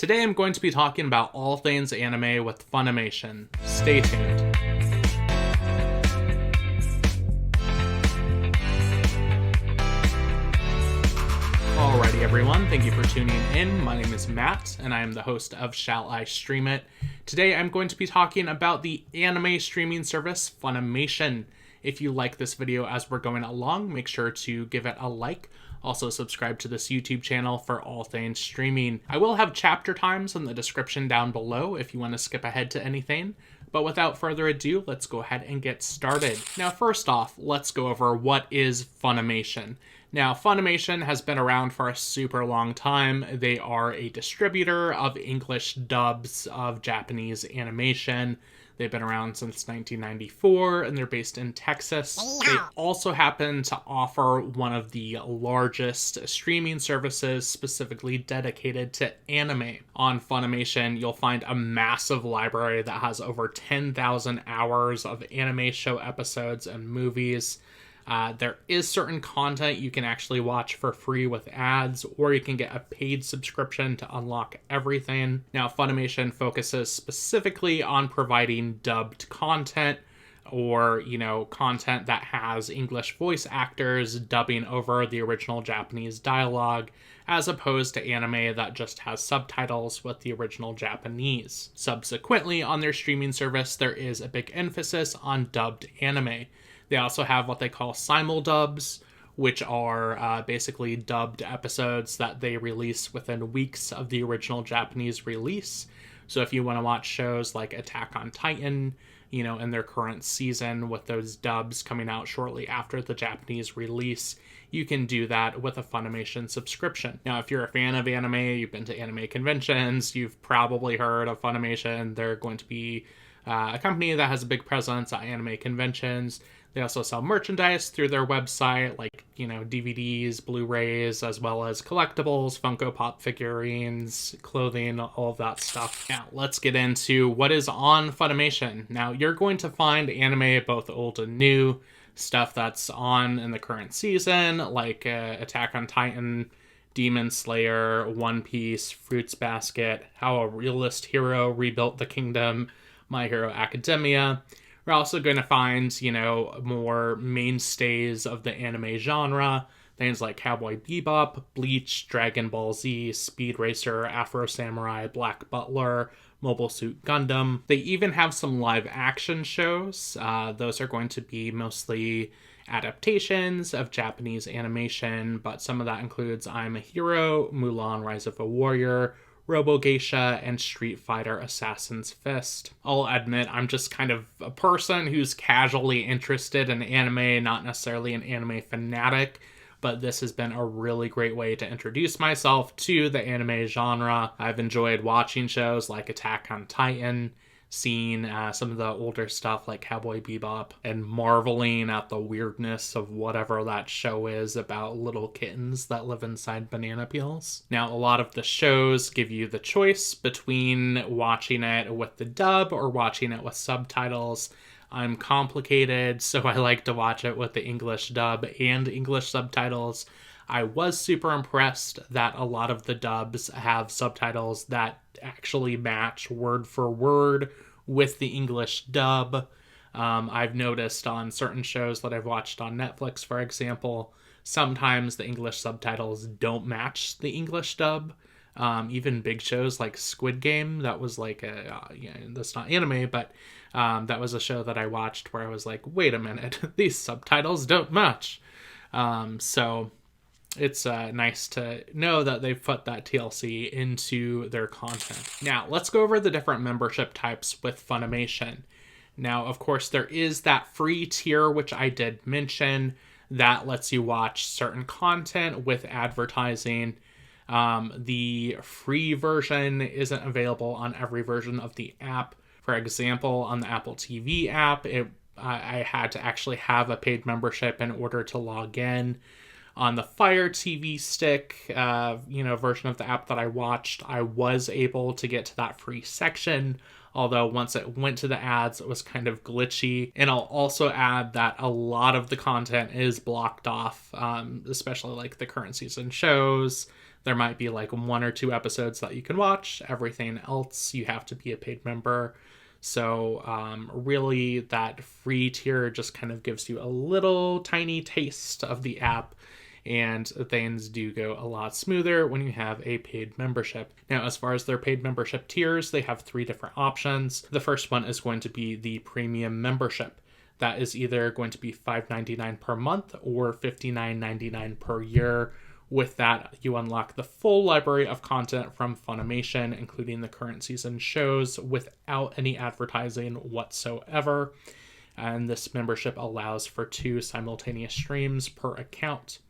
Today I'm going to be talking about all things anime with Funimation. Stay tuned. Alrighty everyone, thank you for tuning in. My name is Matt, and I am the host of Shall I Stream It? Today I'm going to be talking about the anime streaming service Funimation. If you like this video as we're going along, make sure to give it a like. Also subscribe to this YouTube channel for all things streaming. I will have chapter times in the description down below if you want to skip ahead to anything. But without further ado, let's go ahead and get started. Now first off, let's go over what is Funimation. Now, Funimation has been around for a super long time. They are a distributor of English dubs of Japanese animation. They've been around since 1994, and they're based in Texas. They also happen to offer one of the largest streaming services specifically dedicated to anime. On Funimation, you'll find a massive library that has over 10,000 hours of anime show episodes and movies. There is certain content you can actually watch for free with ads, or you can get a paid subscription to unlock everything. Now, Funimation focuses specifically on providing dubbed content, or, content that has English voice actors dubbing over the original Japanese dialogue, as opposed to anime that just has subtitles with the original Japanese. Subsequently, on their streaming service, there is a big emphasis on dubbed anime. They also have what they call simuldubs, which are basically dubbed episodes that they release within weeks of the original Japanese release. So if you want to watch shows like Attack on Titan, in their current season with those dubs coming out shortly after the Japanese release, you can do that with a Funimation subscription. Now, if you're a fan of anime, you've been to anime conventions, you've probably heard of Funimation. They're going to be a company that has a big presence at anime conventions. They also sell merchandise through their website, like, DVDs, Blu-rays, as well as collectibles, Funko Pop figurines, clothing, all of that stuff. Now, let's get into what is on Funimation. Now, you're going to find anime both old and new, stuff that's on in the current season, like Attack on Titan, Demon Slayer, One Piece, Fruits Basket, How a Realist Hero Rebuilt the Kingdom, My Hero Academia. We're also going to find, more mainstays of the anime genre. Things like Cowboy Bebop, Bleach, Dragon Ball Z, Speed Racer, Afro Samurai, Black Butler, Mobile Suit Gundam. They even have some live action shows. Those are going to be mostly adaptations of Japanese animation, but some of that includes I'm a Hero, Mulan Rise of a Warrior, Robo Geisha, and Street Fighter Assassin's Fist. I'll admit I'm just kind of a person who's casually interested in anime, not necessarily an anime fanatic, but this has been a really great way to introduce myself to the anime genre. I've enjoyed watching shows like Attack on Titan, seeing some of the older stuff like Cowboy Bebop, and marveling at the weirdness of whatever that show is about little kittens that live inside banana peels. Now, a lot of the shows give you the choice between watching it with the dub or watching it with subtitles. I'm complicated, so I like to watch it with the English dub and English subtitles. I was super impressed that a lot of the dubs have subtitles that actually match word for word with the English dub. I've noticed on certain shows that I've watched on Netflix, for example, sometimes the English subtitles don't match the English dub. Even big shows like Squid Game, that was like that's not anime, but that was a show that I watched where I was like, wait a minute, these subtitles don't match. So it's nice to know that they've put that TLC into their content. Now, let's go over the different membership types with Funimation. Now, of course, there is that free tier, which I did mention, that lets you watch certain content with advertising. The free version isn't available on every version of the app. For example, on the Apple TV app, I had to actually have a paid membership in order to log in. On the Fire TV Stick, version of the app that I watched, I was able to get to that free section, although once it went to the ads, it was kind of glitchy. And I'll also add that a lot of the content is blocked off, especially like the current season shows, There might be like 1 or 2 episodes that you can watch. Everything else, you have to be a paid member. So really, that free tier just kind of gives you a little tiny taste of the app, and things do go a lot smoother when you have a paid membership. Now, as far as their paid membership tiers, they have 3 different options. The first one is going to be the premium membership. That is either going to be $5.99 per month or $59.99 per year. With that, you unlock the full library of content from Funimation, including the current season shows, without any advertising whatsoever. And this membership allows for 2 simultaneous streams per account.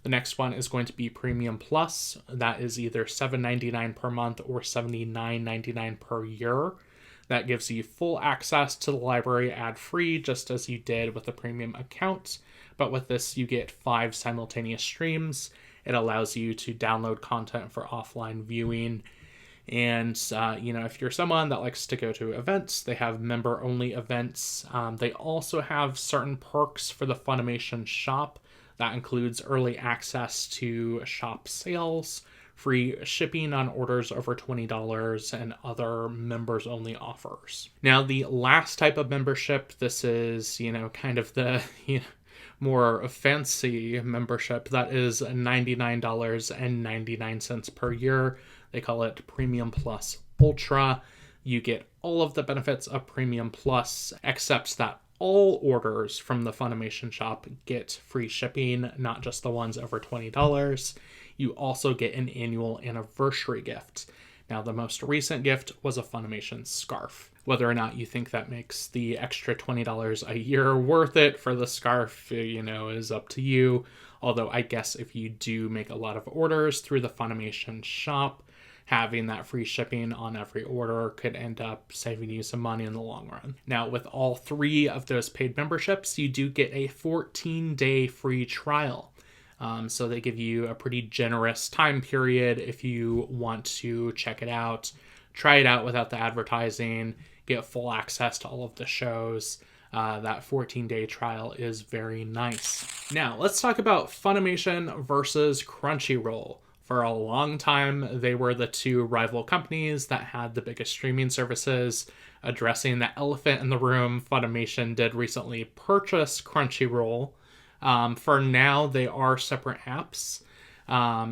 The next one is going to be Premium Plus. That is either $7.99 per month or $79.99 per year. That gives you full access to the library ad-free, just as you did with the premium account. But with this, you get 5 simultaneous streams. It allows you to download content for offline viewing. And, if you're someone that likes to go to events, they have member-only events. They also have certain perks for the Funimation shop. That includes early access to shop sales, free shipping on orders over $20, and other members-only offers. Now, the last type of membership, this is, kind of the more fancy membership. That is $99.99 per year. They call it Premium Plus Ultra. You get all of the benefits of Premium Plus, except that all orders from the Funimation shop get free shipping, not just the ones over $20. You also get an annual anniversary gift. Now, the most recent gift was a Funimation scarf. Whether or not you think that makes the extra $20 a year worth it for the scarf, is up to you. Although I guess if you do make a lot of orders through the Funimation shop, having that free shipping on every order could end up saving you some money in the long run. Now, with all 3 of those paid memberships, you do get a 14-day free trial. So they give you a pretty generous time period if you want to check it out, try it out without the advertising, get full access to all of the shows. That 14-day trial is very nice. Now, let's talk about Funimation versus Crunchyroll. For a long time, they were the 2 rival companies that had the biggest streaming services. Addressing the elephant in the room, Funimation did recently purchase Crunchyroll. For now, they are separate apps.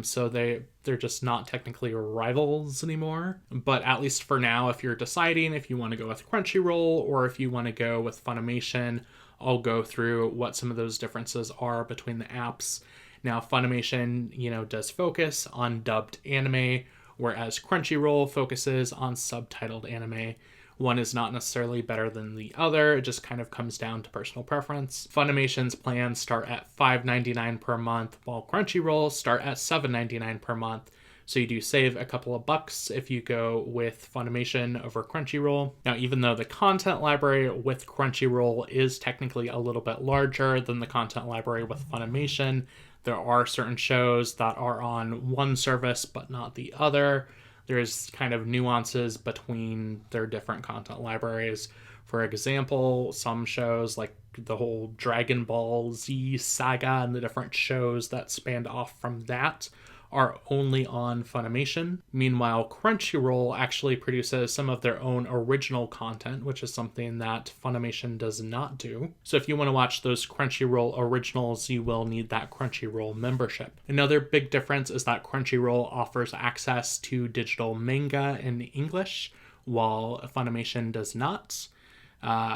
So they're just not technically rivals anymore. But at least for now, if you're deciding if you want to go with Crunchyroll or if you want to go with Funimation, I'll go through what some of those differences are between the apps. Now, Funimation, does focus on dubbed anime, whereas Crunchyroll focuses on subtitled anime. One is not necessarily better than the other. It just kind of comes down to personal preference. Funimation's plans start at $5.99 per month, while Crunchyroll start at $7.99 per month. So you do save a couple of bucks if you go with Funimation over Crunchyroll. Now, even though the content library with Crunchyroll is technically a little bit larger than the content library with Funimation, there are certain shows that are on one service but not the other. There's kind of nuances between their different content libraries. For example, some shows like the whole Dragon Ball Z saga and the different shows that spanned off from that are only on Funimation. Meanwhile, Crunchyroll actually produces some of their own original content, which is something that Funimation does not do. So if you want to watch those Crunchyroll originals, you will need that Crunchyroll membership. Another big difference is that Crunchyroll offers access to digital manga in English, while Funimation does not.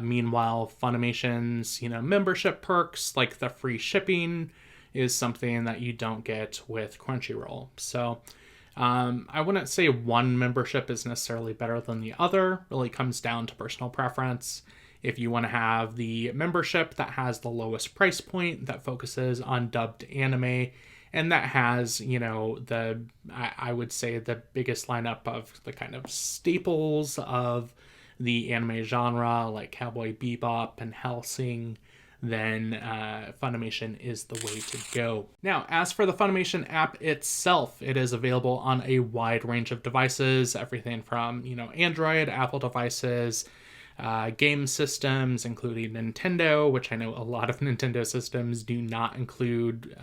Meanwhile, Funimation's, membership perks like the free shipping is something that you don't get with Crunchyroll. So I wouldn't say one membership is necessarily better than the other. It really comes down to personal preference. If you want to have the membership that has the lowest price point, that focuses on dubbed anime, and that has, I would say the biggest lineup of the kind of staples of the anime genre, like Cowboy Bebop and Hellsing, then Funimation is the way to go. Now, as for the Funimation app itself, it is available on a wide range of devices, everything from, Android, Apple devices, game systems, including Nintendo, which I know a lot of Nintendo systems do not include,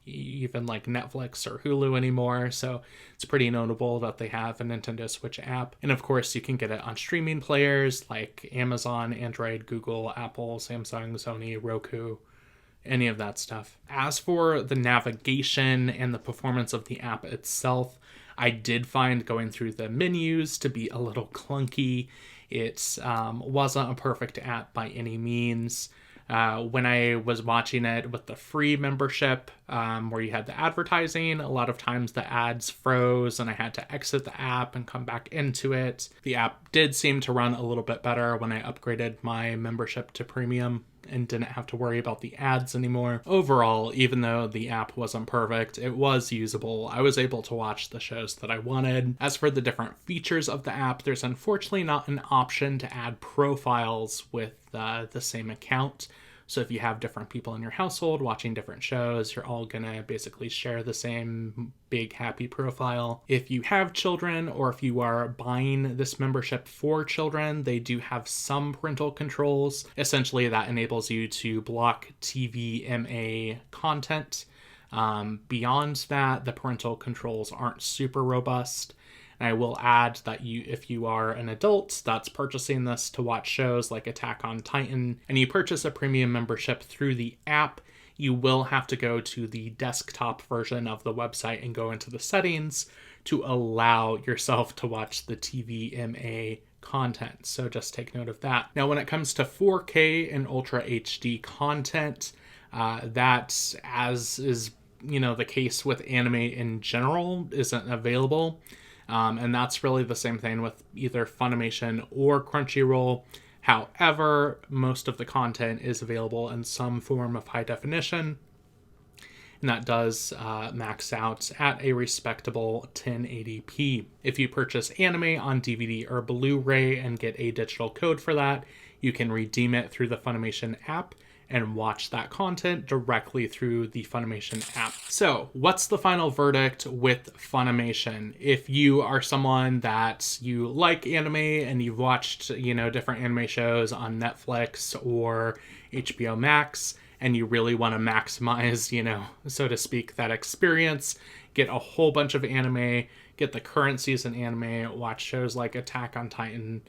even like Netflix or Hulu anymore. So it's pretty notable that they have a Nintendo Switch app. And of course, you can get it on streaming players like Amazon, Android, Google, Apple, Samsung, Sony, Roku, any of that stuff. As for the navigation and the performance of the app itself, I did find going through the menus to be a little clunky. It wasn't a perfect app by any means. When I was watching it with the free membership, where you had the advertising, a lot of times the ads froze and I had to exit the app and come back into it. The app did seem to run a little bit better when I upgraded my membership to premium and didn't have to worry about the ads anymore. Overall, even though the app wasn't perfect, it was usable. I was able to watch the shows that I wanted. As for the different features of the app, there's unfortunately not an option to add profiles with the same account. So if you have different people in your household watching different shows, you're all gonna basically share the same big happy profile. If you have children or if you are buying this membership for children, they do have some parental controls. Essentially, that enables you to block TVMA content. Beyond that, the parental controls aren't super robust. And I will add that if you are an adult that's purchasing this to watch shows like Attack on Titan, and you purchase a premium membership through the app, you will have to go to the desktop version of the website and go into the settings to allow yourself to watch the TVMA content. So just take note of that. Now, when it comes to 4K and Ultra HD content, that, as is the case with anime in general, isn't available. And that's really the same thing with either Funimation or Crunchyroll. However, most of the content is available in some form of high definition, and that does max out at a respectable 1080p. If you purchase anime on DVD or Blu-ray and get a digital code for that, you can redeem it through the Funimation app and watch that content directly through the Funimation app. So, what's the final verdict with Funimation? If you are someone that you like anime and you've watched, different anime shows on Netflix or HBO Max, and you really want to maximize, so to speak, that experience, get a whole bunch of anime, get the current season anime, watch shows like Attack on Titan,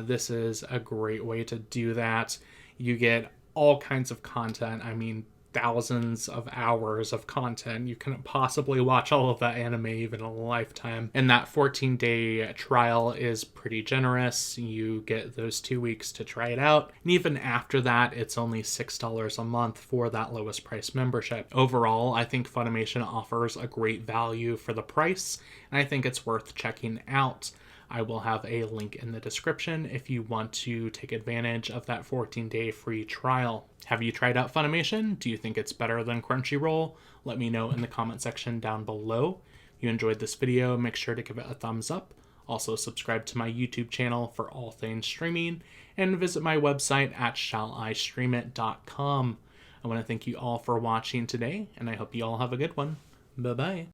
this is a great way to do that. You get all kinds of content. I mean, thousands of hours of content. You couldn't possibly watch all of that anime even in a lifetime. And that 14-day trial is pretty generous. You get those 2 weeks to try it out. And even after that, it's only $6 a month for that lowest price membership. Overall, I think Funimation offers a great value for the price, and I think it's worth checking out. I will have a link in the description if you want to take advantage of that 14-day free trial. Have you tried out Funimation? Do you think it's better than Crunchyroll? Let me know in the comment section down below. If you enjoyed this video, make sure to give it a thumbs up. Also, subscribe to my YouTube channel for all things streaming, and visit my website at shallistreamit.com. I want to thank you all for watching today, and I hope you all have a good one. Bye-bye.